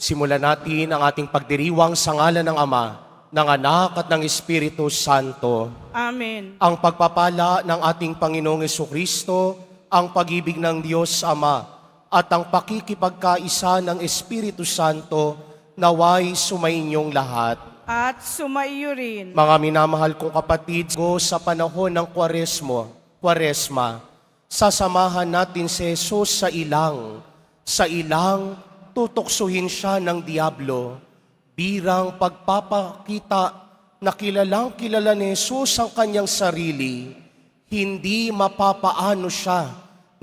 Simulan natin ang ating pagdiriwang sa ngalan ng Ama, ng Anak at ng Espiritu Santo. Amen. Ang pagpapala ng ating Panginoong Jesucristo, ang pag-ibig ng Diyos Ama, at ang pakikipagkaisa ng Espiritu Santo, naway sumainyong lahat. At sumaiyo rin. Mga minamahal kong kapatid, sa panahon ng Kwaresma, sasamahan natin si Jesus sa ilang tutuksuhin siya ng Diablo birang pagpapakita na kilalang-kilala ni Jesus ang kanyang sarili, hindi mapapaano siya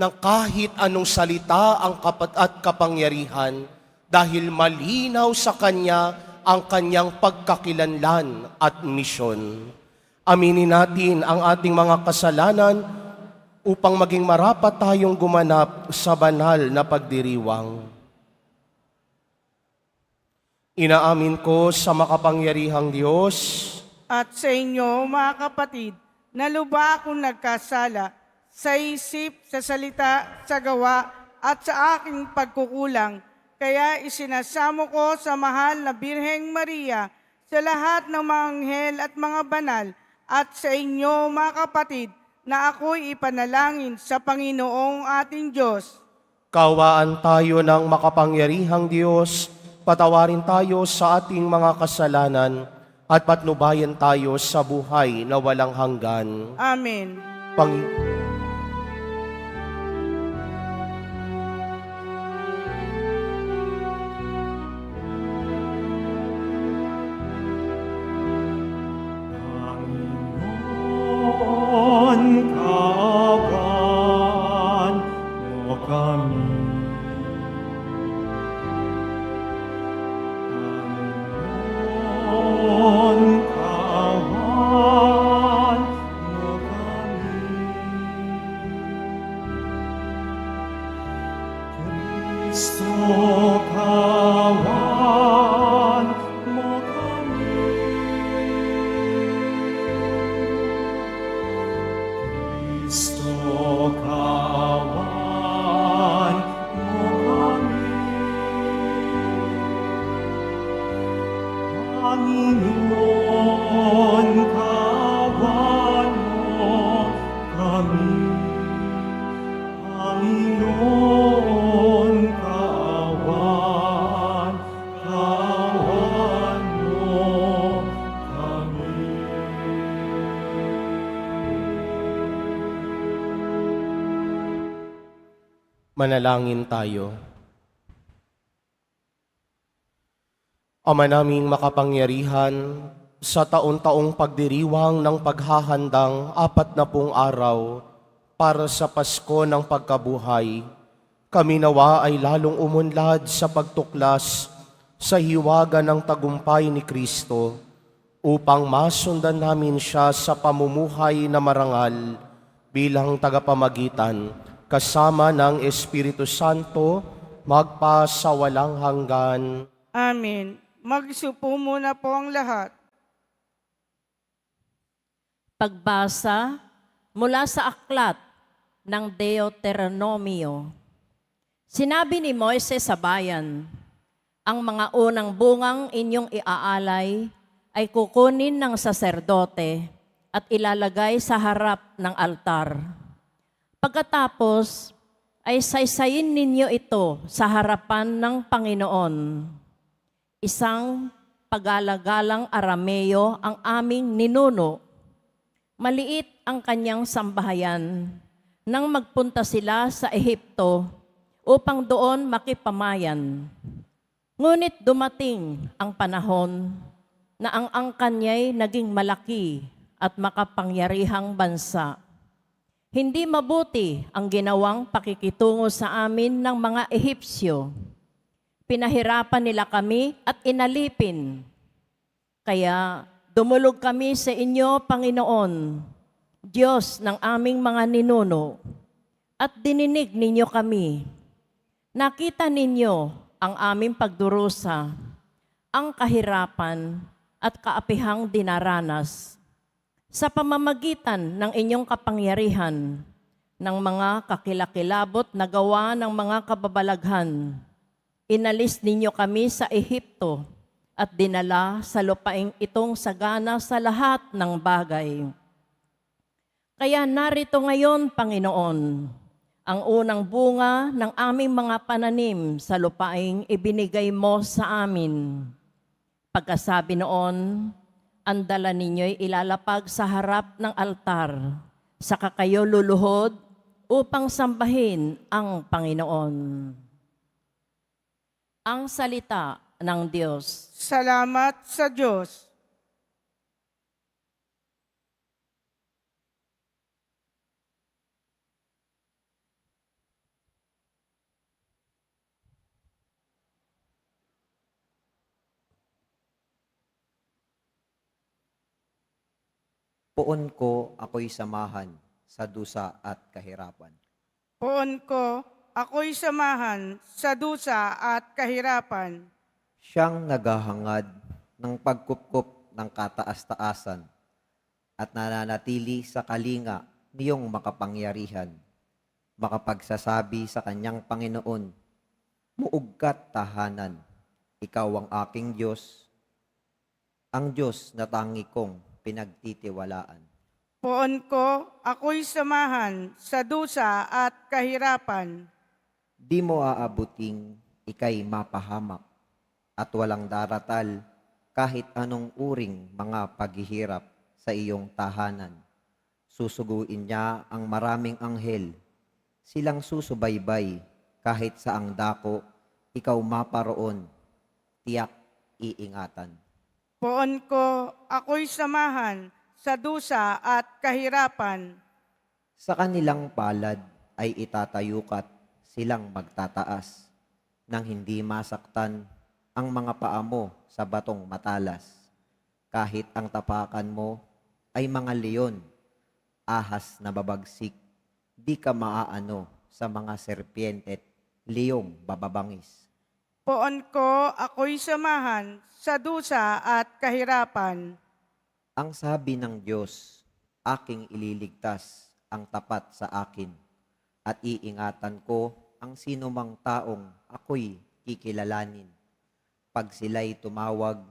ng kahit anong salita ang at kapangyarihan dahil malinaw sa kanya ang kanyang pagkakilanlan at misyon. Aminin natin ang ating mga kasalanan upang maging marapat tayong gumanap sa banal na pagdiriwang. Inaamin ko sa makapangyarihang Diyos At sa inyo, mga kapatid, na lubha akong nagkasala sa isip, sa salita, sa gawa, at sa aking pagkukulang. Kaya isinasamo ko sa mahal na Birheng Maria, sa lahat ng mga anghel at mga banal, at sa inyo, mga kapatid, na ako'y ipanalangin sa Panginoong ating Diyos. Kawaan tayo ng makapangyarihang Diyos, patawarin tayo sa ating mga kasalanan at patnubayan tayo sa buhay na walang hanggan. Amen. Kawan mo kami. Manalangin tayo. Ama naming makapangyarihan, sa taon-taong pagdiriwang ng paghahandang 40 araw para sa Pasko ng pagkabuhay, kami nawa ay lalong umunlad sa pagtuklas sa hiwaga ng tagumpay ni Kristo upang masundan namin siya sa pamumuhay na marangal bilang tagapamagitan kasama ng Espiritu Santo, magpa sa walang hanggan. Amen. Magsupo muna po ang lahat. Pagbasa mula sa aklat ng Deuteronomio. Sinabi ni Moises sa bayan, ang mga unang bungang inyong iaalay ay kukunin ng saserdote at ilalagay sa harap ng altar. Pagkatapos ay saysayin ninyo ito sa harapan ng Panginoon. Isang pagalagalang Arameo ang aming ninuno. Maliit ang kanyang sambahayan nang magpunta sila sa Ehipto upang doon makipamayan. Ngunit dumating ang panahon na ang angkan niya'y naging malaki at makapangyarihang bansa. Hindi mabuti ang ginawang pakikitungo sa amin ng mga Ehipsyo. Pinahirapan nila kami at inalipin. Kaya dumulog kami sa inyo, Panginoon, Diyos ng aming mga ninuno, at dininig ninyo kami. Nakita ninyo ang aming pagdurusa, ang kahirapan at kaapihang dinaranas. Sa pamamagitan ng inyong kapangyarihan, ng mga kakilakilabot na gawa ng mga kababalaghan, inalis ninyo kami sa Ehipto at dinala sa lupaing itong sagana sa lahat ng bagay. Kaya narito ngayon, Panginoon, ang unang bunga ng aming mga pananim sa lupaing ibinigay mo sa amin. Pagkasabi noon, ang dala ninyo'y ilalapag sa harap ng altar, saka kayo luluhod upang sambahin ang Panginoon. Ang salita ng Diyos. Salamat sa Diyos. Poon ko ako'y samahan sa dusa at kahirapan. Poon ko, ako'y samahan sa dusa at kahirapan. Siyang naghahangad ng pagkupkup ng kataas-taasan at nananatili sa kalinga niyong makapangyarihan, makapagsasabi sa kanyang Panginoon, muugkat tahanan, ikaw ang aking Diyos, ang Diyos na tangi kong pinagtitiwalaan. Poon ko, ako'y samahan sa dusa at kahirapan. Di mo aabuting ikay mapahamak at walang daratal kahit anong uring mga paghihirap sa iyong tahanan. Susuguin niya ang maraming anghel, silang susubaybay kahit sa ang dako, ikaw maparoon, tiyak iingatan. Poon ko, ako'y samahan sa dusa at kahirapan. Sa kanilang palad ay itatayukat silang magtataas nang hindi masaktan ang mga paa mo sa batong matalas. Kahit ang tapakan mo ay mga leon, ahas na babagsik, di ka maaano sa mga serpiente, liyong bababangis. Poon ko, ako'y samahan sa dusa at kahirapan. Ang sabi ng Diyos, aking ililigtas ang tapat sa akin at iingatan ko ang sinumang taong ako'y kikilalanin. Pag sila'y tumawag,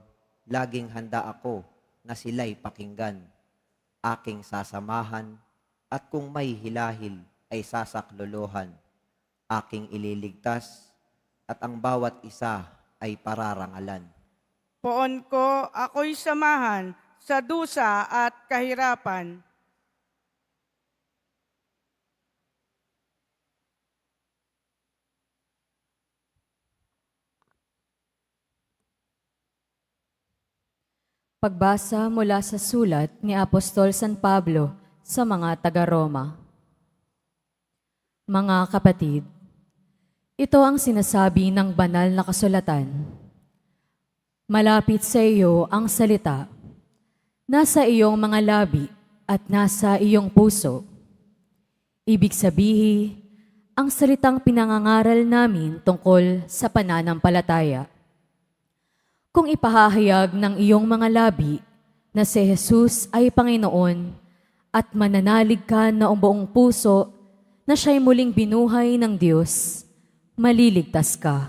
laging handa ako na sila'y pakinggan. Aking sasamahan at kung may hilahil ay sasaklolohan. Aking ililigtas at ang bawat isa ay pararangalan. Poon ko, ako'y samahan sa dusa at kahirapan. Pagbasa mula sa sulat ni Apostol San Pablo sa mga taga-Roma. Mga kapatid, ito ang sinasabi ng banal na kasulatan. Malapit sa iyo ang salita, nasa iyong mga labi at nasa iyong puso. Ibig sabihin, ang salitang pinangangaral namin tungkol sa pananampalataya. Kung ipahahayag ng iyong mga labi na si Jesus ay Panginoon at mananalig ka na buong puso na siya'y muling binuhay ng Diyos, maliligtas ka.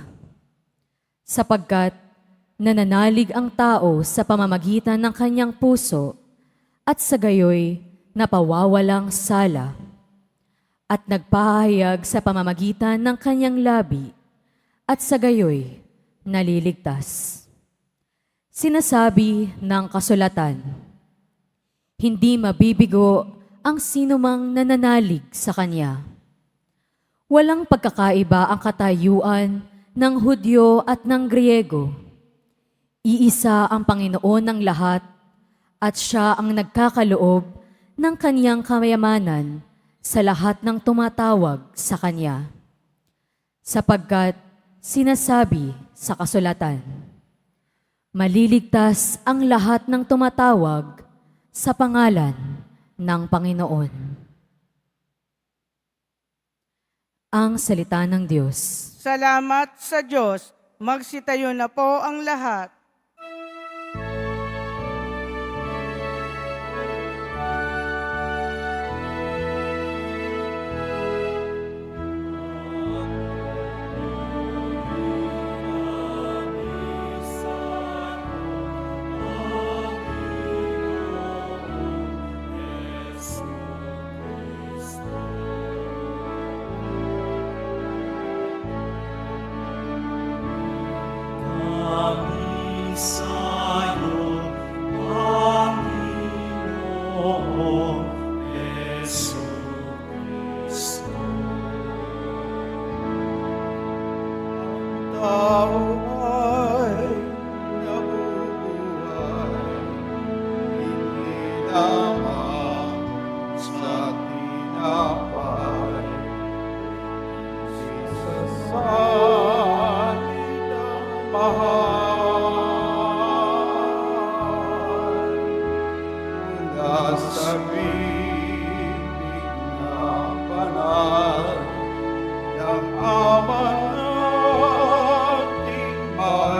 Sapagkat nananalig ang tao sa pamamagitan ng kanyang puso at sa gayoy napawawalang sala at nagpahayag sa pamamagitan ng kanyang labi at sa gayoy naliligtas. Sinasabi ng kasulatan, hindi mabibigo ang sinumang nananalig sa Kanya. Walang pagkakaiba ang katayuan ng Hudyo at ng Griego. Iisa ang Panginoon ng lahat at siya ang nagkakaloob ng kaniyang kayamanan sa lahat ng tumatawag sa Kanya. Sapagkat sinasabi sa kasulatan, maliligtas ang lahat ng tumatawag sa pangalan ng Panginoon. Ang salita ng Diyos. Salamat sa Diyos. Magsitayo na po ang lahat. Kami sa'yo, Panginoon Jesucristo. Tao ay nabubuhay, hindi lamang sa tinapay, sa salitang mahal, mula sa bibig na banal ng Ama nating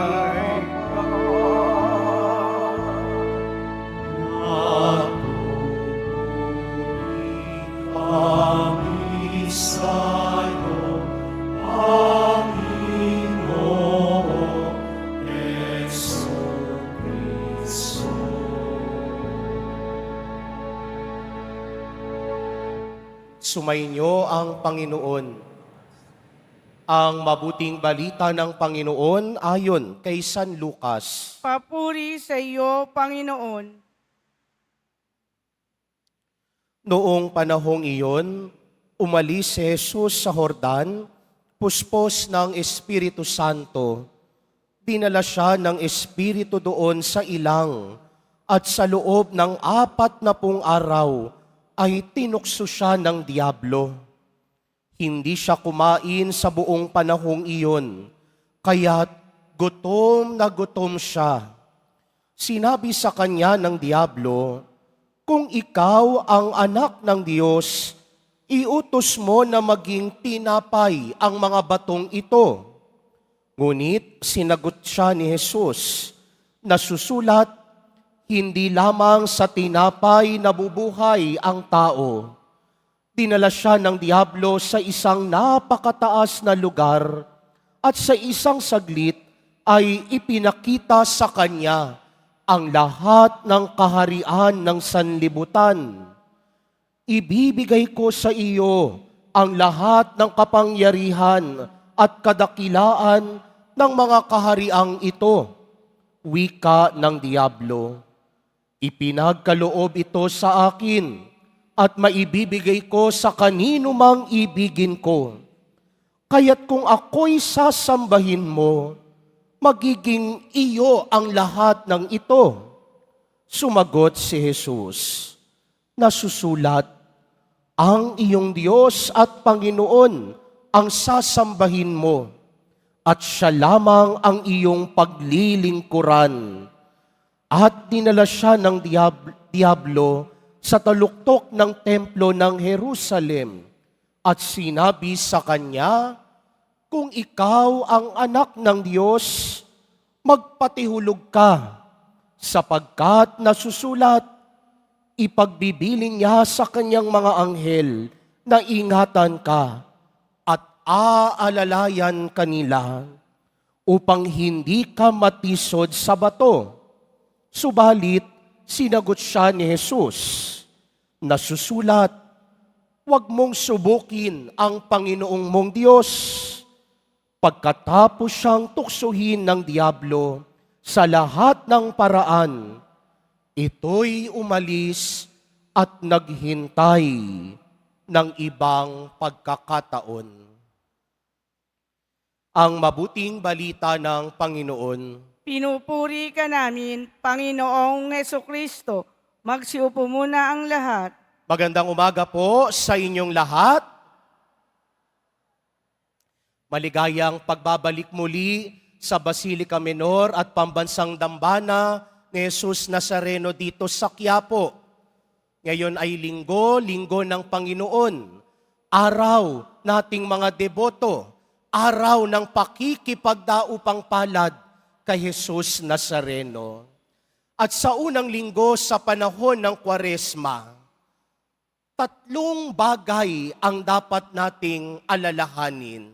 may kapal. Kami sa'yo, Panginoon Jesucristo. Sumainyo ang Panginoon. Ang mabuting balita ng Panginoon ayon kay San Lucas. Papuri sa iyo, Panginoon. Noong panahong iyon, umalis si Jesus sa Jordan, puspos ng Espiritu Santo. Dinala siya ng Espiritu doon sa ilang, at sa loob ng 40 araw ay tinukso siya ng diablo. Hindi siya kumain sa buong panahong iyon, kaya't gutom na gutom siya. Sinabi sa kanya ng diablo, kung ikaw ang anak ng Diyos, iutos mo na maging tinapay ang mga batong ito. Ngunit sinagot siya ni Jesus, nasusulat, hindi lamang sa tinapay nabubuhay ang tao. Dinala siya ng diablo sa isang napakataas na lugar at sa isang saglit ay ipinakita sa kanya ang lahat ng kaharian ng sanlibutan. Ibibigay ko sa iyo ang lahat ng kapangyarihan at kadakilaan ng mga kahariang ito. Wika ng diablo. Ipinagkaloob ito sa akin at maibibigay ko sa kanino mang ibigin ko. Kaya't kung ako'y sasambahin mo, magiging iyo ang lahat ng ito. Sumagot si Jesus, nasusulat, ang iyong Diyos at Panginoon ang sasambahin mo, at siya lamang ang iyong paglilingkuran. At dinala siya ng diablo sa taluktok ng templo ng Jerusalem, at sinabi sa kanya, kung ikaw ang anak ng Diyos, magpatihulog ka, sapagkat nasusulat, ipagbibiling niya sa kanyang mga anghel na ingatan ka at aalalayan kanila upang hindi ka matisod sa bato. Subalit, sinagot siya ni Jesus, nasusulat, huwag mong subukin ang Panginoong mong Diyos. Pagkatapos siyang tuksuhin ng diablo sa lahat ng paraan, ito'y umalis at naghintay ng ibang pagkakataon. Ang mabuting balita ng Panginoon. Pinupuri ka namin, Panginoong Hesukristo. Magsiupo muna ang lahat. Magandang umaga po sa inyong lahat. Maligayang pagbabalik muli sa Basilica Menor at Pambansang Dambana ni Jesus Nazareno dito sa Quiapo. Ngayon ay linggo ng Panginoon, araw nating mga deboto, araw ng pakikipagdaupang palad kay Jesus Nazareno. At sa unang linggo sa panahon ng Kwaresma, 3 bagay ang dapat nating alalahanin.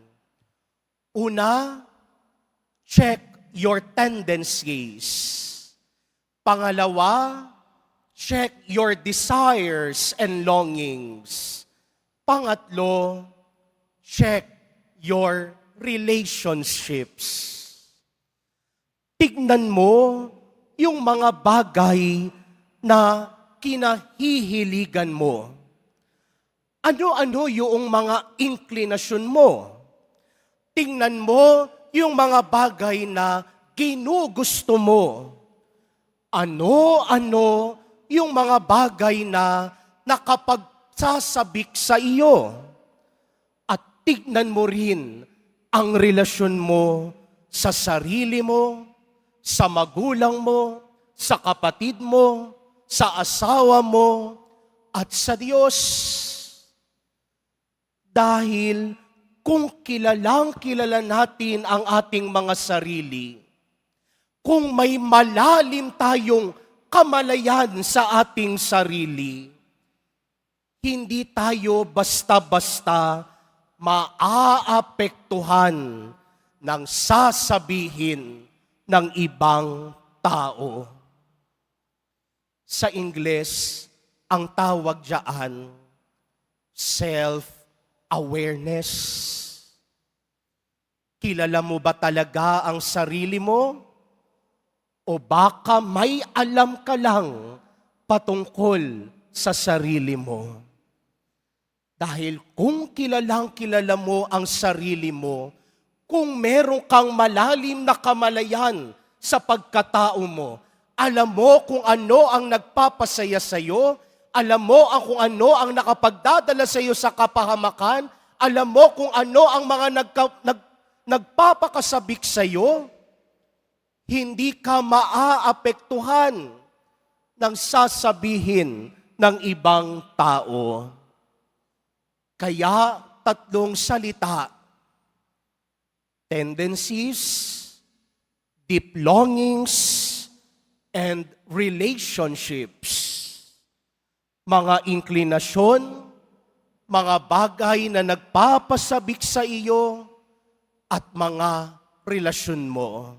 Una, check your tendencies. Pangalawa, check your desires and longings. Pangatlo, check your relationships. Tignan mo yung mga bagay na kinahihiligan mo. Ano-ano yung mga inclination mo? Tingnan mo yung mga bagay na ginugusto mo. Ano-ano yung mga bagay na nakapagsasabik sa iyo. At tignan mo rin ang relasyon mo sa sarili mo, sa magulang mo, sa kapatid mo, sa asawa mo, at sa Diyos. Dahil kung kilala natin ang ating mga sarili, kung may malalim tayong kamalayan sa ating sarili, hindi tayo basta-basta maaapektuhan ng sasabihin ng ibang tao. Sa Ingles, ang tawag diyan, self-awareness. Kilala mo ba talaga ang sarili mo? O baka may alam ka lang patungkol sa sarili mo? Dahil kung kilala mo ang sarili mo, kung meron kang malalim na kamalayan sa pagkatao mo, alam mo kung ano ang nagpapasaya sa iyo, alam mo kung ano ang nakapagdadala sa iyo sa kapahamakan, alam mo kung ano ang mga nagpapakasabik sa iyo, hindi ka maaapektuhan ng sasabihin ng ibang tao. Kaya 3 salita: tendencies, deep longings, and relationships. Mga inklinasyon, mga bagay na nagpapasabik sa iyo, at mga relasyon mo.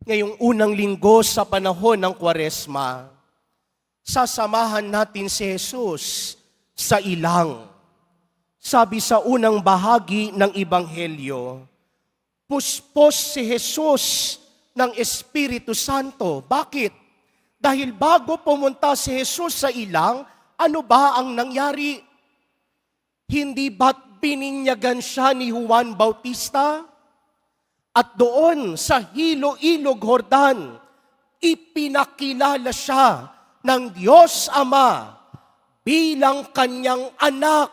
Ngayong unang linggo sa panahon ng Kwaresma, sasamahan natin si Jesus sa ilang. Sabi sa unang bahagi ng Ebanghelyo, puspos si Jesus ng Espiritu Santo. Bakit? Dahil bago pumunta si Jesus sa ilang, ano ba ang nangyari? Hindi ba't bininyagan siya ni Juan Bautista? At doon sa Ilog Jordan, ipinakilala siya ng Diyos Ama bilang kanyang anak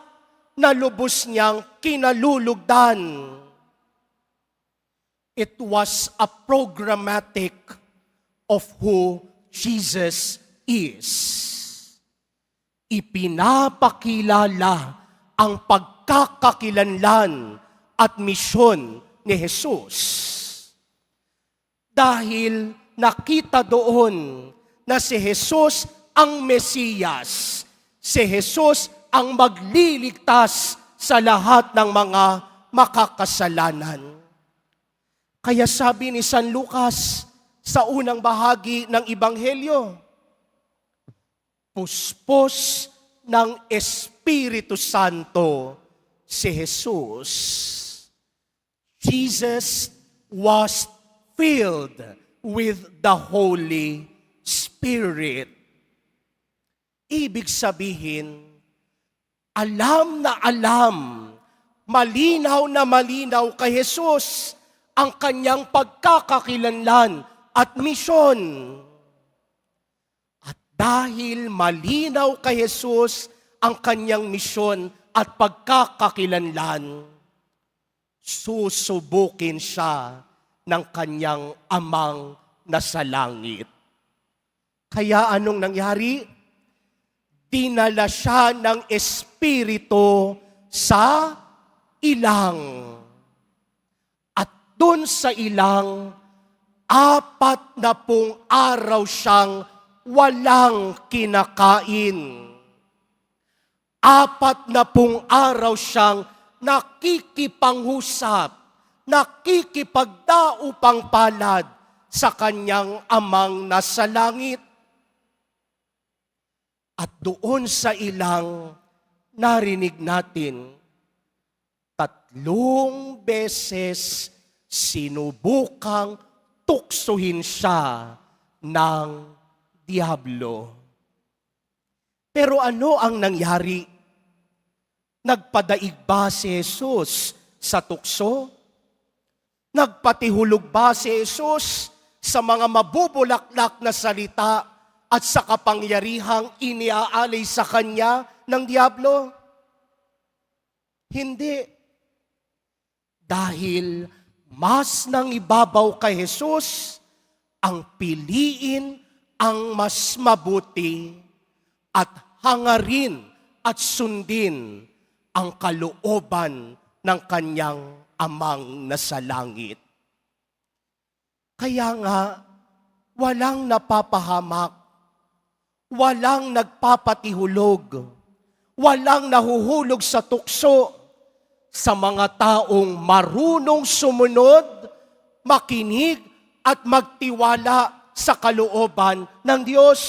na lubos niyang kinalulugdan. It was a programmatic of who Jesus is. Ipinapakilala ang pagkakakilanlan at misyon ni Jesus. Dahil nakita doon na si Jesus ang Mesiyas, si Jesus ang magliligtas sa lahat ng mga makakasalanan. Kaya sabi ni San Lucas sa unang bahagi ng Ebanghelyo, puspos ng Espiritu Santo si Jesus. Jesus was filled with the Holy Spirit. Ibig sabihin, alam na alam, malinaw na malinaw kay Jesus ang kanyang pagkakakilanlan at misyon. At Dahil malinaw kay Jesus ang kanyang misyon at pagkakakilanlan, susubukin siya ng kanyang amang nasa langit. Kaya anong nangyari? Dinala siya ng Espiritu sa ilang. At dun sa ilang, 40 araw siyang walang kinakain. 40 araw siyang nakikipanghusap, nakikipagdaupang palad sa kanyang amang nasa langit. At doon sa ilang, narinig natin, 3 beses sinubukang tuksuhin siya ng Diablo. Pero ano ang nangyari? Nagpadaig ba si Jesus sa tukso? Nagpatihulog ba si Jesus sa mga mabubulaklak na salita at sa kapangyarihang iniaalay sa kanya ng Diablo? Hindi. Dahil mas nang ibabaw kay Jesus ang piliin ang mas mabuti at hangarin at sundin ang kalooban ng kanyang amang nasa langit. Kaya nga, walang napapahamak, walang nagpapatihulog, walang nahuhulog sa tukso sa mga taong marunong sumunod, makinig at magtiwala sa kalooban ng Diyos.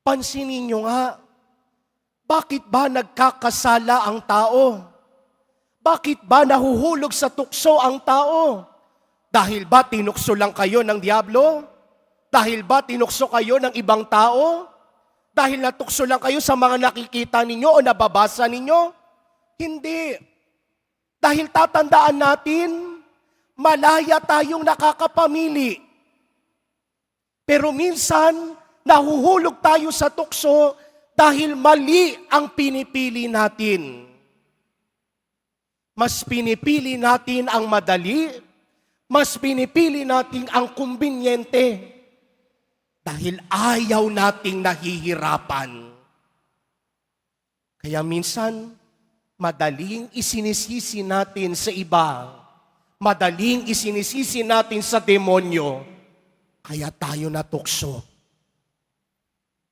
Pansinin niyo nga, bakit ba nagkakasala ang tao? Bakit ba nahuhulog sa tukso ang tao? Dahil ba tinukso lang kayo ng Diablo? Dahil ba tinukso kayo ng ibang tao? Dahil natukso lang kayo sa mga nakikita ninyo o nababasa ninyo? Hindi. Dahil tatandaan natin, malaya tayong nakakapamili. Pero minsan, nahuhulog tayo sa tukso dahil mali ang pinipili natin. Mas pinipili natin ang madali, mas pinipili natin ang kumbinyente dahil ayaw nating nahihirapan. Kaya minsan, madaling isinisisi natin sa iba, madaling isinisisi natin sa demonyo, kaya tayo natukso.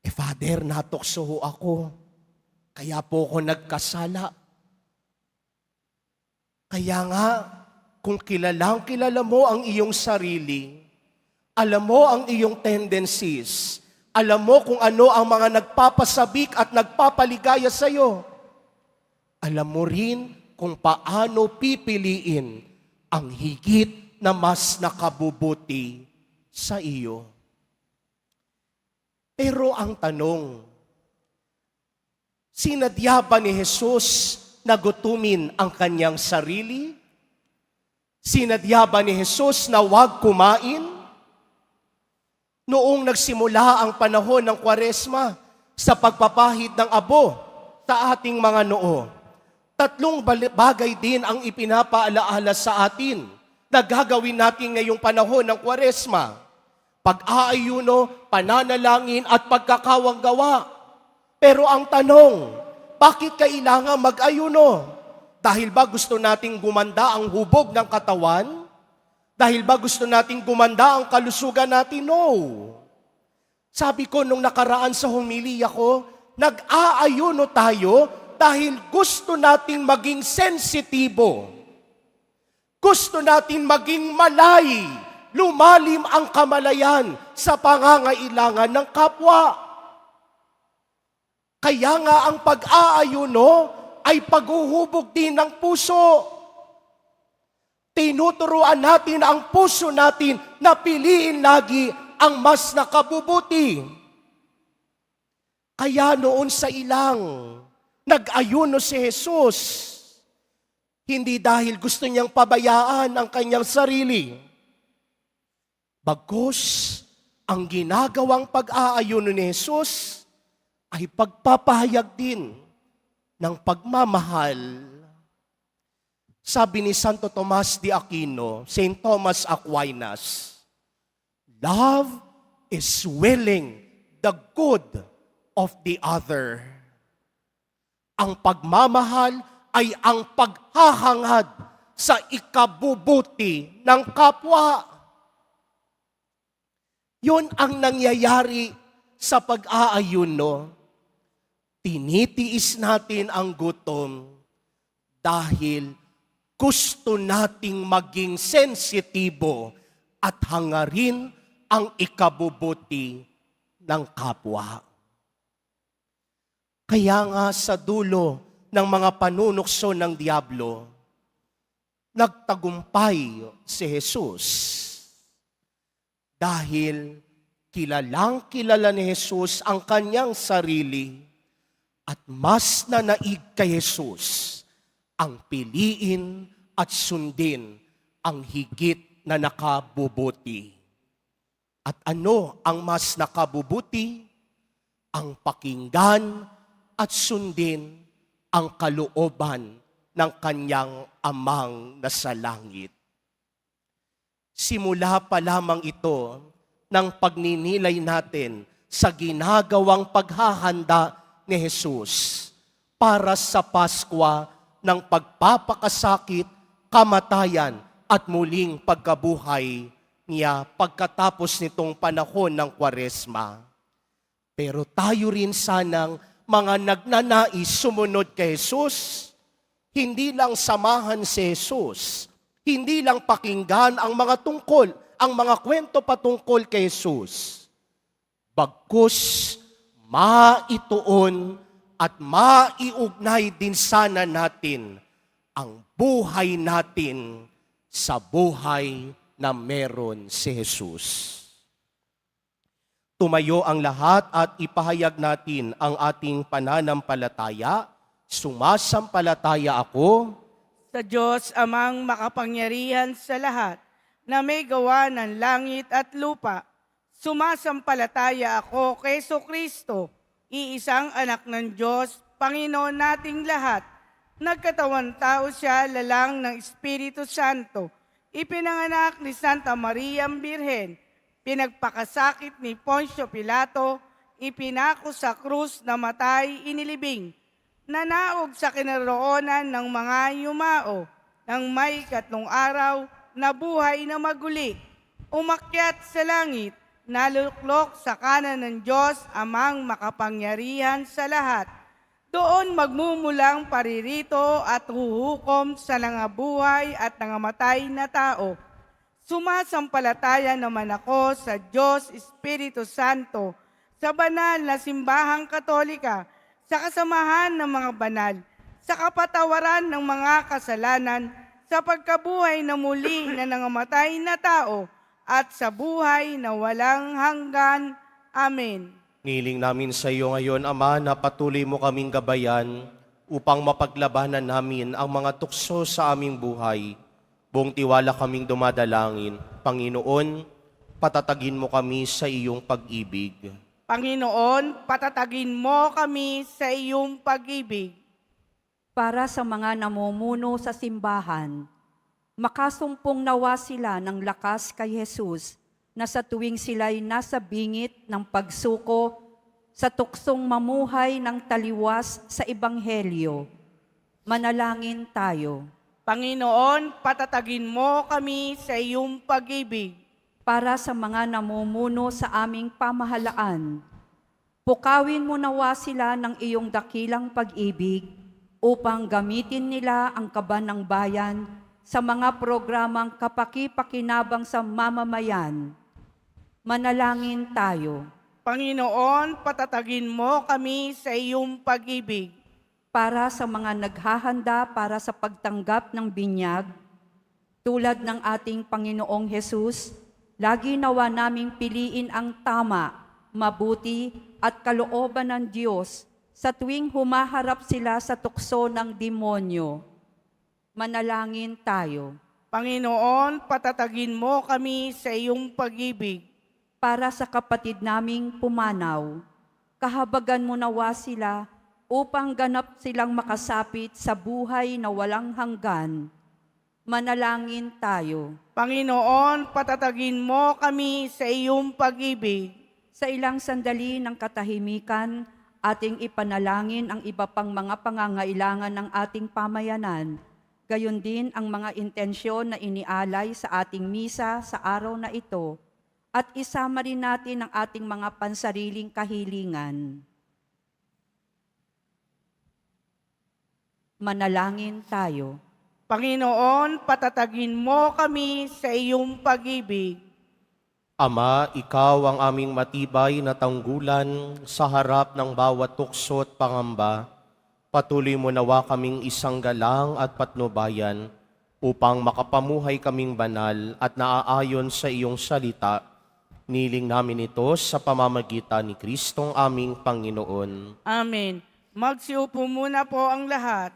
Father, natukso ho ako, kaya po ako nagkasala. Kaya nga, kung kilala mo ang iyong sarili, alam mo ang iyong tendencies, alam mo kung ano ang mga nagpapasabik at nagpapaligaya sa iyo, alam mo rin kung paano pipiliin ang higit na mas nakabubuti sa iyo. Pero ang tanong, sinadya ba ni Jesus na gutumin ang kanyang sarili? Sinadya ba ni Jesus na huwag kumain? Noong nagsimula ang panahon ng Kwaresma sa pagpapahid ng abo sa ating mga noo, 3 bagay din ang ipinapaalaala sa atin na gagawin natin ngayong panahon ng Kwaresma. Pag-aayuno, pananalangin at pagkakawang-gawa. Pero ang tanong, bakit kailangan mag-ayuno? Dahil ba gusto nating gumanda ang hubog ng katawan? Dahil ba gusto nating gumanda ang kalusugan natin? No. Sabi ko nung nakaraan sa homilya ko, nag-aayuno tayo dahil gusto nating maging sensitibo. Gusto nating maging malay, lumalim ang kamalayan sa pangangailangan ng kapwa. Kaya nga ang pag-aayuno ay paghuhubog din ng puso. Tinuturuan natin ang puso natin na piliin lagi ang mas nakabubuti. Kaya noon sa ilang, nag-ayuno si Jesus. Hindi dahil gusto niyang pabayaan ang kanyang sarili. Bagkus, ang ginagawang pag-aayuno ni Jesus ay pagpapahayag din ng pagmamahal. Sabi ni Santo Tomas de Aquino, Saint Thomas Aquinas, love is willing the good of the other. Ang pagmamahal ay ang paghahangad sa ikabubuti ng kapwa. Yun ang nangyayari sa pag-aayuno. Tinitiis natin ang gutom dahil gusto nating maging sensitibo at hangarin ang ikabubuti ng kapwa. Kaya nga sa dulo ng mga panunukso ng Diablo, nagtagumpay si Jesus. Dahil kilalang kilala ni Jesus ang kanyang sarili at mas nanaig kay Jesus ang piliin at sundin ang higit na nakabubuti. At ano ang mas nakabubuti? Ang pakinggan at sundin ang kalooban ng kanyang amang nasa langit. Simula pa lamang ito ng pagninilay natin sa ginagawang paghahanda ni Jesus para sa Paskwa ng pagpapakasakit, kamatayan at muling pagkabuhay niya pagkatapos nitong panahon ng Kwaresma. Pero tayo rin sanang mga nagnanais sumunod kay Jesus, hindi lang samahan si Jesus, hindi lang pakinggan ang mga kwento patungkol kay Jesus. Bagkus, maituon at maiugnay din sana natin ang buhay natin sa buhay na meron si Jesus. Tumayo ang lahat at ipahayag natin ang ating pananampalataya. Sumasampalataya ako Sa Diyos amang makapangyarihan sa lahat, na may gawa ng langit at lupa. Sumasampalataya ako kay Jesucristo, iisang anak ng Diyos, Panginoon nating lahat. Nagkatawan tao siya, lalang ng Espiritu Santo. Ipinanganak ni Santa Maria Birhen, pinagpakasakit ni Poncio Pilato, ipinako sa krus na matay, inilibing. Nanaog sa kinaroonan ng mga yumao, nang may 3 araw, nabuhay na maguli. Umakyat sa langit, naluklok sa kanan ng Diyos, amang makapangyarihan sa lahat. Doon magmumulang paririto at huhukom sa nangabuhay at nangamatay na tao. Sumasampalataya naman ako sa Diyos Espiritu Santo, sa banal na simbahang Katolika, sa kasamahan ng mga banal, sa kapatawaran ng mga kasalanan, sa pagkabuhay na muli na nangamatay na tao, at sa buhay na walang hanggan. Amen. Ngiling namin sa iyo ngayon, Ama, na patuloy mo kaming gabayan upang mapaglabanan namin ang mga tukso sa aming buhay. Buong tiwala kaming dumadalangin. Panginoon, patatagin mo kami sa iyong pag-ibig. Panginoon, patatagin mo kami sa iyong pag-ibig. Para sa mga namumuno sa simbahan, makasumpong nawa sila ng lakas kay Jesus na sa tuwing sila'y nasa bingit ng pagsuko sa tuksong mamuhay ng taliwas sa Ebanghelyo. Manalangin tayo. Panginoon, patatagin mo kami sa iyong pag-ibig. Para sa mga namumuno sa aming pamahalaan, pukawin mo nawa sila ng iyong dakilang pag-ibig upang gamitin nila ang kaban ng bayan sa mga programang kapaki-pakinabang sa mamamayan. Manalangin tayo. Panginoon, patatagin mo kami sa iyong pag-ibig. Para sa mga naghahanda para sa pagtanggap ng binyag, tulad ng ating Panginoong Hesus, lagi nawa naming piliin ang tama, mabuti at kalooban ng Diyos sa tuwing humaharap sila sa tukso ng demonyo. Manalangin tayo. Panginoon, patatagin mo kami sa iyong pag-ibig. para sa kapatid naming pumanaw. Kahabagan mo nawa sila upang ganap silang makasapit sa buhay na walang hanggan. Manalangin tayo. Panginoon, patatagin mo kami sa iyong pag-ibig. Sa ilang sandali ng katahimikan, ating ipanalangin ang iba pang mga pangangailangan ng ating pamayanan. Gayon din ang mga intensyon na inialay sa ating misa sa araw na ito. At isama rin natin ang ating mga pansariling kahilingan. Manalangin tayo. Panginoon, patatagin mo kami sa iyong pag-ibig. Ama, ikaw ang aming matibay na tanggulan sa harap ng bawat tukso at pangamba. Patuloy mo nawa kaming isang galang at patnubayan upang makapamuhay kaming banal at naaayon sa iyong salita. Niling namin ito sa pamamagitan ni Kristong aming Panginoon. Amen. Magsiupo muna po ang lahat.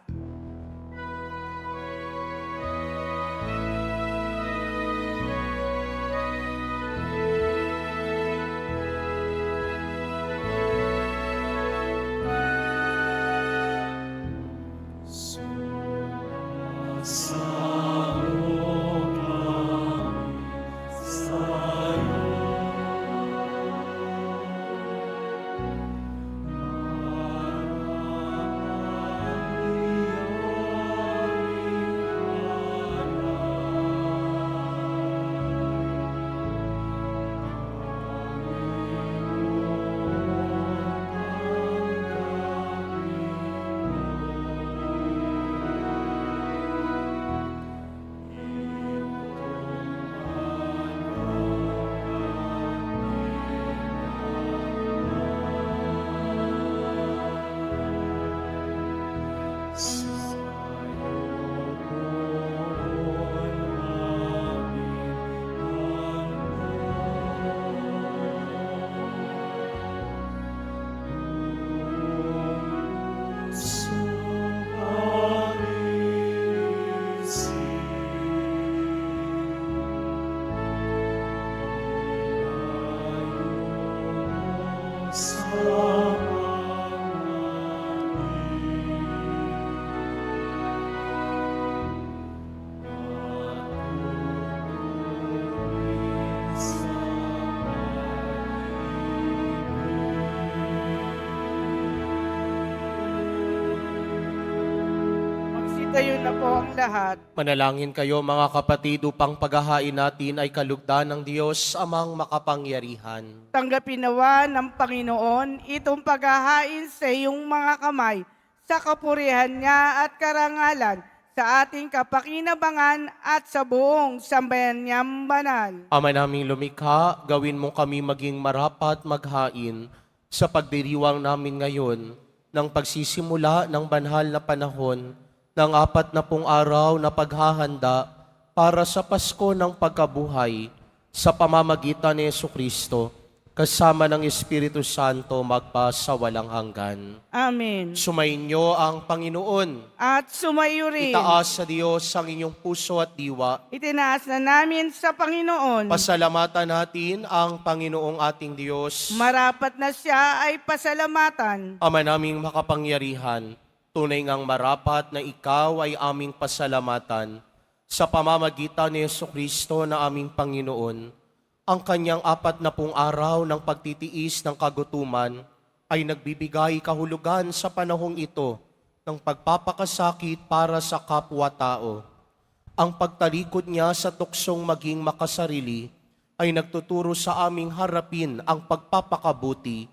Magsitayo na po ang lahat. Manalangin kayo mga kapatid upang paghahain natin ay kalugdan ng Diyos amang makapangyarihan. Tanggapin nawa ng Panginoon itong paghahain sa iyong mga kamay sa kapurihan niya at karangalan sa ating kapakinabangan at sa buong sambayan niyang banal. Ama naming lumikha, gawin mo kami maging marapat maghain sa pagdiriwang namin ngayon ng pagsisimula ng banhal na panahon ng 40 araw na paghahanda para sa Pasko ng pagkabuhay sa pamamagitan ni Jesucristo kasama ng Espiritu Santo magpa sa walang hanggan. Amen. Sumainyo ang Panginoon. At sumayo rin. Itaas sa Diyos ang inyong puso at diwa. Itinaas na namin sa Panginoon. Pasalamatan natin ang Panginoong ating Diyos. Marapat na siya ay pasalamatan. Ama naming makapangyarihan, tunay ngang marapat na ikaw ay aming pasalamatan sa pamamagitan ni Jesucristo na aming Panginoon. Ang kanyang 40 araw ng pagtitiis ng kagutuman ay nagbibigay kahulugan sa panahong ito ng pagpapakasakit para sa kapwa-tao. Ang pagtalikod niya sa tuksong maging makasarili ay nagtuturo sa aming harapin ang pagpapakabuti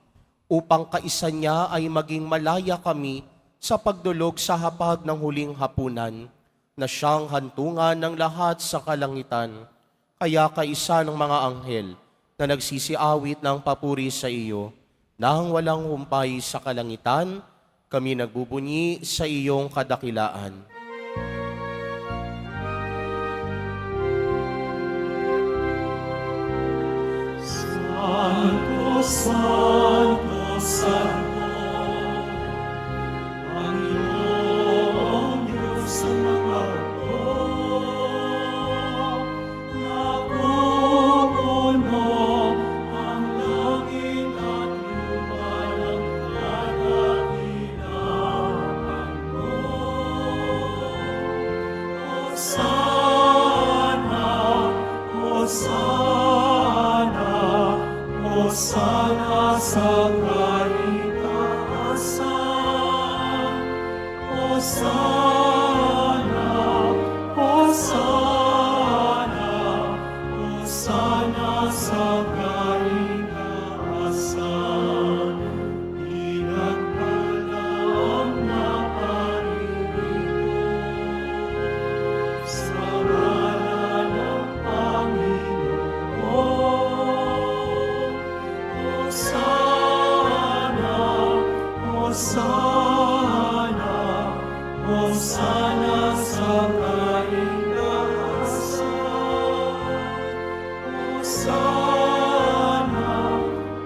upang kaisa niya ay maging malaya kami sa pagdulog sa hapag ng huling hapunan na siyang hantungan ng lahat sa kalangitan. Kaya kaisa ng mga anghel na nagsisiawit ng papuri sa iyo, nang walang humpay sa kalangitan, kami nagbubunyi sa iyong kadakilaan. Santo, Santo, Santo, ang iyong Diyos sa mga napupuno Hosana, Hosana sa kaitaasan. Hosana, Hosana, Hosana sa kaitaasan. Pinagpala ang naparirito sa ngalan ng Panginoon. Hosana, Hosana, Hosana sa kaitaasan. Hosana,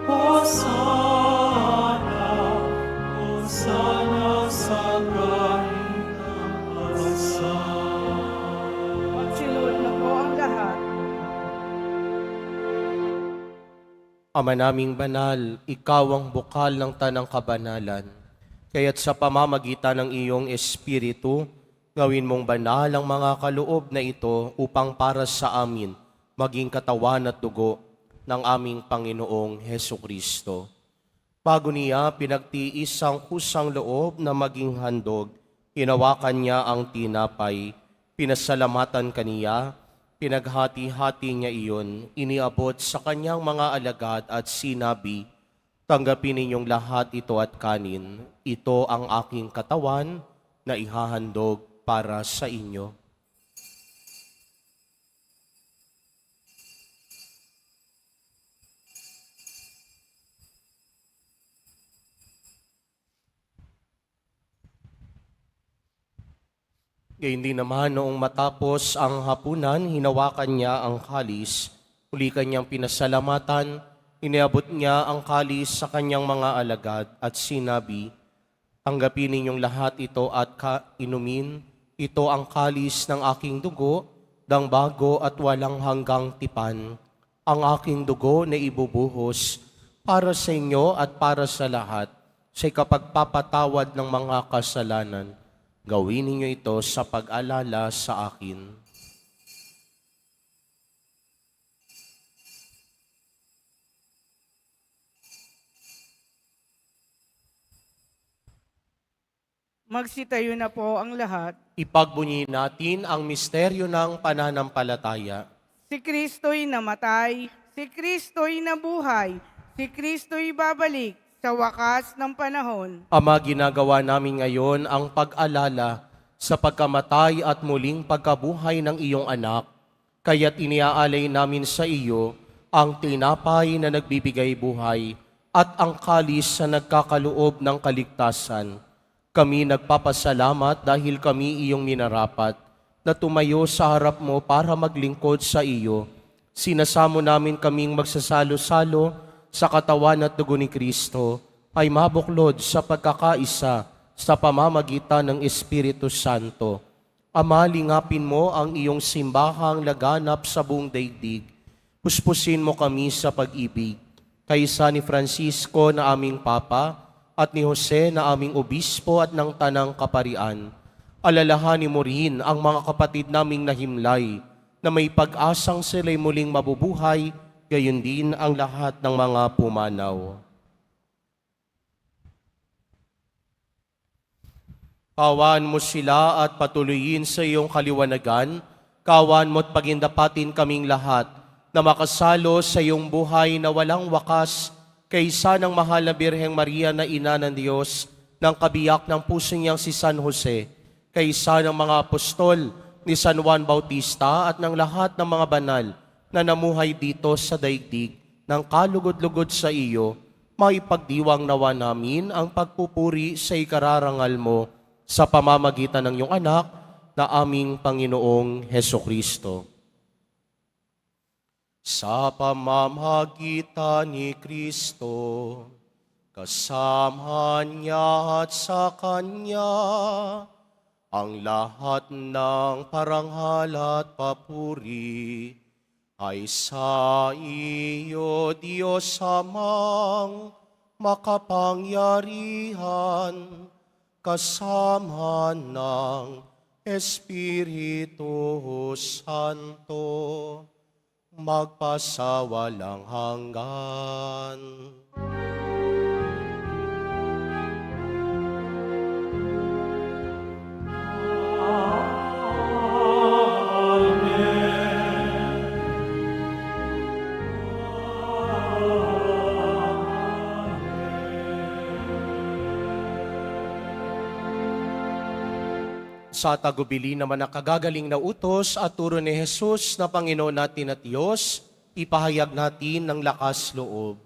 Hosana, Hosana sa kaitaasan. Magsiluhod na po ang lahat. Ama naming banal, ikaw ang bukal ng tanang kabanalan. Kaya't sa pamamagitan ng iyong Espiritu, gawin mong banal ang mga kaloob na ito upang para sa amin maging katawan at dugo ng aming Panginoong Heso Kristo. Bago niya pinagtiis ang kusang loob na maging handog, hinawakan niya ang tinapay, pinasalamatan kaniya, pinaghati-hati niya iyon, iniabot sa kanyang mga alagad at sinabi, "Tanggapin ninyong lahat ito at kanin. Ito ang aking katawan na ihahandog para sa inyo." Gayun din naman noong matapos ang hapunan, hinawakan niya ang kalis, uli kanyang pinasalamatan, iniabot niya ang kalis sa kanyang mga alagad at sinabi, "Tanggapin ninyong lahat ito at inumin. Ito ang kalis ng aking dugo, dang bago at walang hanggang tipan. Ang aking dugo na ibubuhos para sa inyo at para sa lahat, sa ikapagpapatawad ng mga kasalanan. Gawin ninyo ito sa pag-alala sa akin." Magsitayo na po ang lahat. Ipagbunyi natin ang misteryo ng pananampalataya. Si Kristo'y namatay, si Kristo'y nabuhay, si Kristo'y babalik sa wakas ng panahon. Ama, ginagawa namin ngayon ang pag-alala sa pagkamatay at muling pagkabuhay ng iyong anak, kaya't iniaalay namin sa iyo ang tinapay na nagbibigay buhay at ang kalis na nagkakaloob ng kaligtasan. Kami nagpapasalamat dahil kami iyong minarapat na tumayo sa harap mo para maglingkod sa iyo. Sinasamo namin kaming magsasalo-salo sa katawan at dugo ni Kristo ay mabuklod sa pagkakaisa sa pamamagitan ng Espiritu Santo. Ama, lingapin mo ang iyong simbahang laganap sa buong daigdig. Puspusin mo kami sa pag-ibig. Kaysa ni Francisco na aming Papa at ni Jose na aming Obispo at ng Tanang Kaparian, alalahanin mo rin ang mga kapatid naming nahimlay na may pag-asang sila'y muling mabubuhay, gayon din ang lahat ng mga pumanaw. Kawan mo sila at patuloyin sa iyong kaliwanagan. Kawan mo't pagindapatin kaming lahat na makasalo sa iyong buhay na walang wakas kaysa ng mahal na Birheng Maria na Ina ng Diyos, ng kabiyak ng puso niyang si San Jose, kaysa ng mga apostol ni San Juan Bautista at ng lahat ng mga banal na namuhay dito sa daigdig ng kalugod-lugod sa iyo, maipagdiwang nawa namin ang pagpupuri sa ikararangal mo sa pamamagitan ng iyong anak na aming Panginoong Heso Kristo. Sa pamamagitan ni Kristo, kasama niya at sa Kanya, ang lahat ng parangal at papuri ay sa iyo, Diyos Amang makapangyarihan, kasama ng Espiritu Santo, magpasawalang hanggan. Sa tagubili naman na kagagaling na utos at turo ni Jesus na Panginoon natin at Diyos, ipahayag natin ng lakas loob.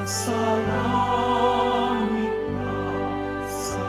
Sa langit na sa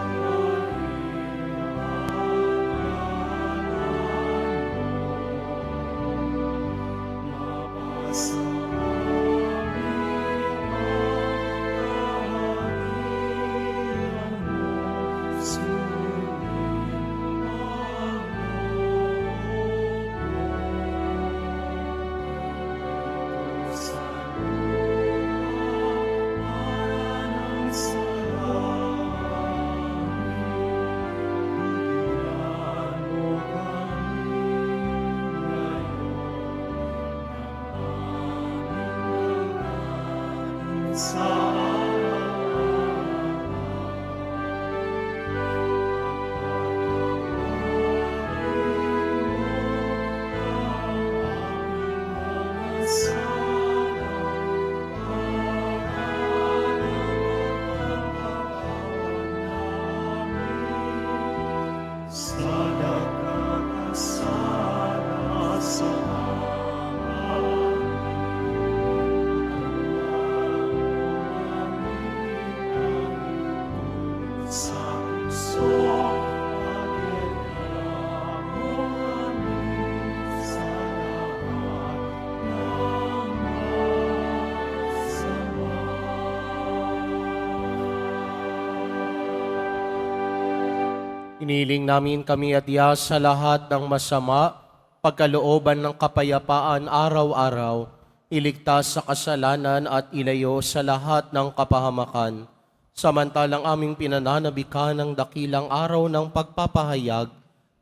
Iniling namin kami at Diyos sa lahat ng masama, pagkalooban ng kapayapaan araw-araw, iligtas sa kasalanan at ilayo sa lahat ng kapahamakan. Samantalang aming pinananabikan ng dakilang araw ng pagpapahayag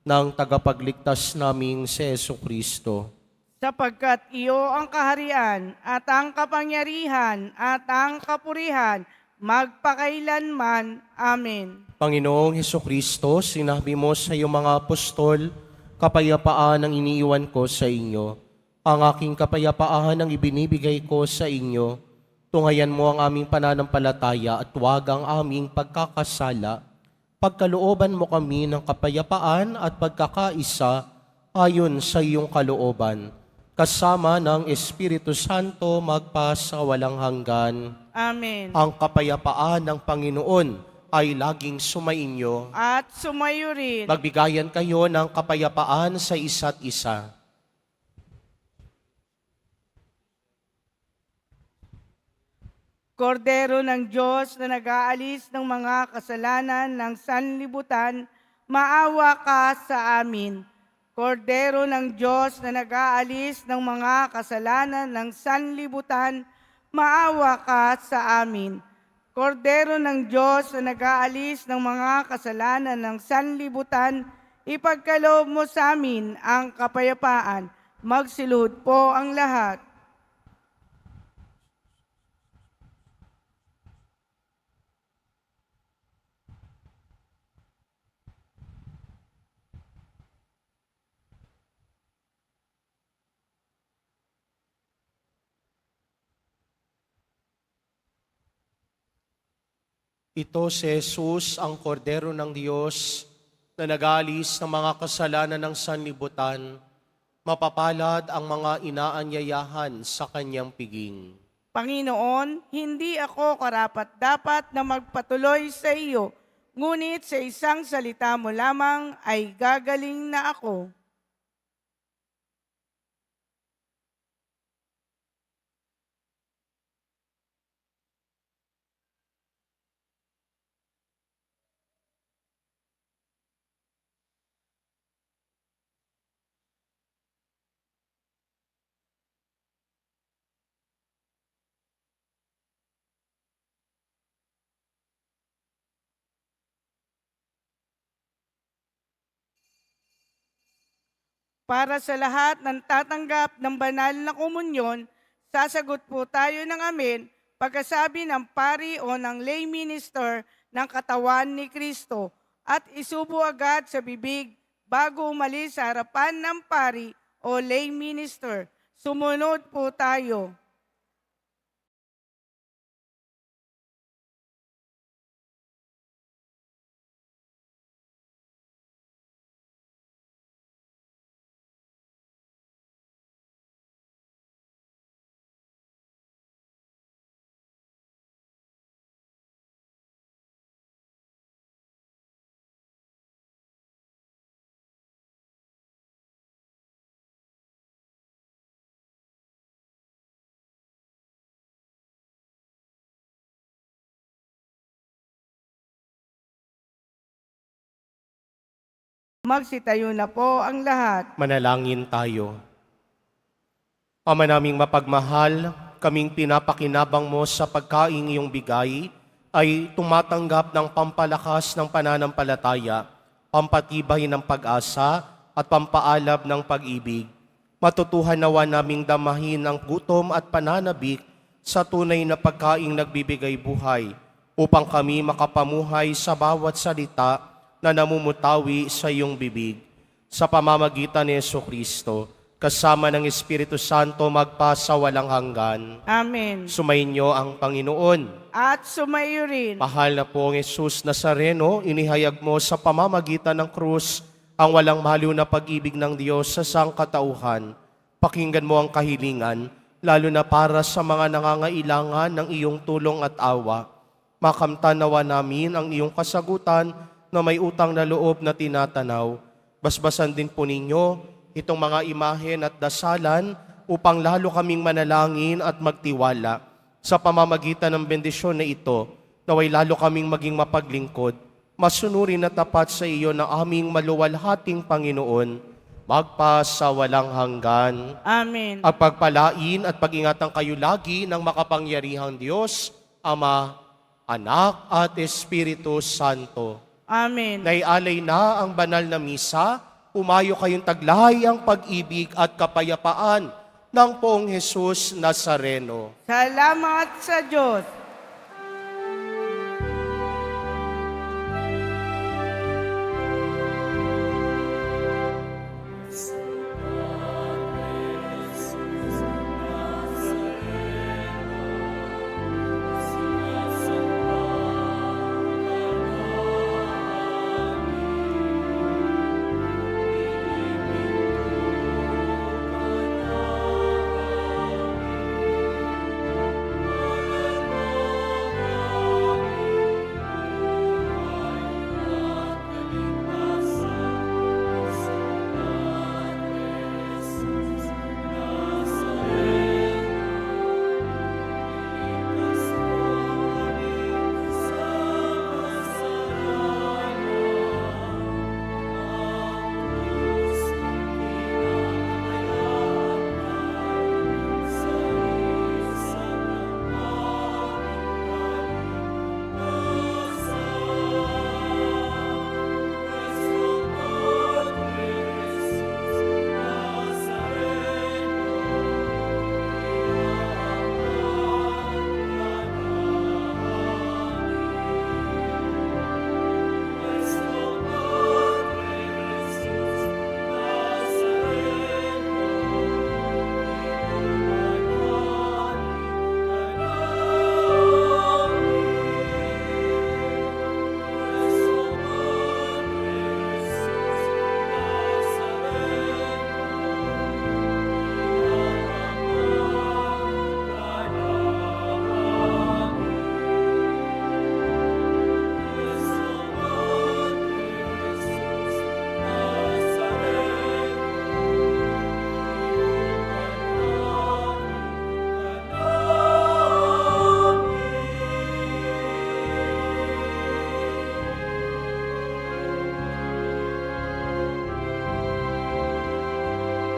ng tagapagligtas naming si Jesucristo. Sapagkat iyo ang kaharian at ang kapangyarihan at ang kapurihan magpakailanman. Amen. Panginoong Hesukristo, sinabi mo sa iyong mga apostol, kapayapaan ang iniiwan ko sa inyo. Ang aking kapayapaan ang ibinibigay ko sa inyo. Tungayan mo ang aming pananampalataya at huwag ang aming pagkakasala. Pagkalooban mo kami ng kapayapaan at pagkakaisa ayon sa iyong kalooban. Kasama ng Espiritu Santo magpa sa walang hanggan. Amen. Ang kapayapaan ng Panginoon ay laging sumainyo. At sumayo rin. Magbigayan kayo ng kapayapaan sa isa't isa. Kordero ng Diyos na nag-aalis ng mga kasalanan ng sanlibutan, maawa ka sa amin. Kordero ng Diyos na nag-aalis ng mga kasalanan ng sanlibutan, maawa ka sa amin. Kordero ng Diyos na nag-aalis ng mga kasalanan ng sanlibutan, ipagkaloob mo sa amin ang kapayapaan. Magsiluhod po ang lahat. Ito si Jesus, ang kordero ng Diyos, na nag-aalis ng mga kasalanan ng sanlibutan. Mapapalad ang mga inaanyayahan sa kanyang piging. Panginoon, hindi ako karapat-dapat na magpatuloy sa iyo, ngunit sa isang salita mo lamang ay gagaling na ako. para sa lahat ng tatanggap ng banal na komunyon, sasagot po tayo ng amen pagkasabi ng pari o ng lay minister ng katawan ni Kristo at isubo agad sa bibig bago umalis sa harapan ng pari o lay minister. Sumunod po tayo. Magsitayo na po ang lahat. Manalangin tayo. Ama naming mapagmahal, kaming pinapakinabang mo sa pagkaing iyong bigay ay tumatanggap ng pampalakas ng pananampalataya, pampatibay ng pag-asa at pampaalab ng pag-ibig. Matutuhan nawa naming damahin ang gutom at pananabik sa tunay na pagkaing nagbibigay buhay upang kami makapamuhay sa bawat salita na namumutawi sa iyong bibig. Sa pamamagitan ni Jesucristo, kasama ng Espiritu Santo magpasa walang hanggan. Amen. Sumainyo ang Panginoon. At sumayo rin. Mahal na po ang Jesus Nazareno, inihayag mo sa pamamagitan ng krus ang walang mahaliw na pag-ibig ng Diyos sa sangkatauhan. Pakinggan mo ang kahilingan, lalo na para sa mga nangangailangan ng iyong tulong at awa. Makamtan nawa namin ang iyong kasagutan na may utang na loob na tinatanaw. Basbasan din po ninyo itong mga imahen at dasalan upang lalo kaming manalangin at magtiwala. Sa pamamagitan ng bendisyon na ito, naway lalo kaming maging mapaglingkod, masunurin na tapat sa iyo ng aming maluwalhating Panginoon, magpa sa walang hanggan. Amen. At pagpalain at pag-ingatan kayo lagi ng makapangyarihang Diyos, Ama, Anak at Espiritu Santo. Amen. Naialay na ang banal na misa, umayo kayong taglay ang pag-ibig at kapayapaan ng Poong Jesus Nazareno. Salamat sa Diyos.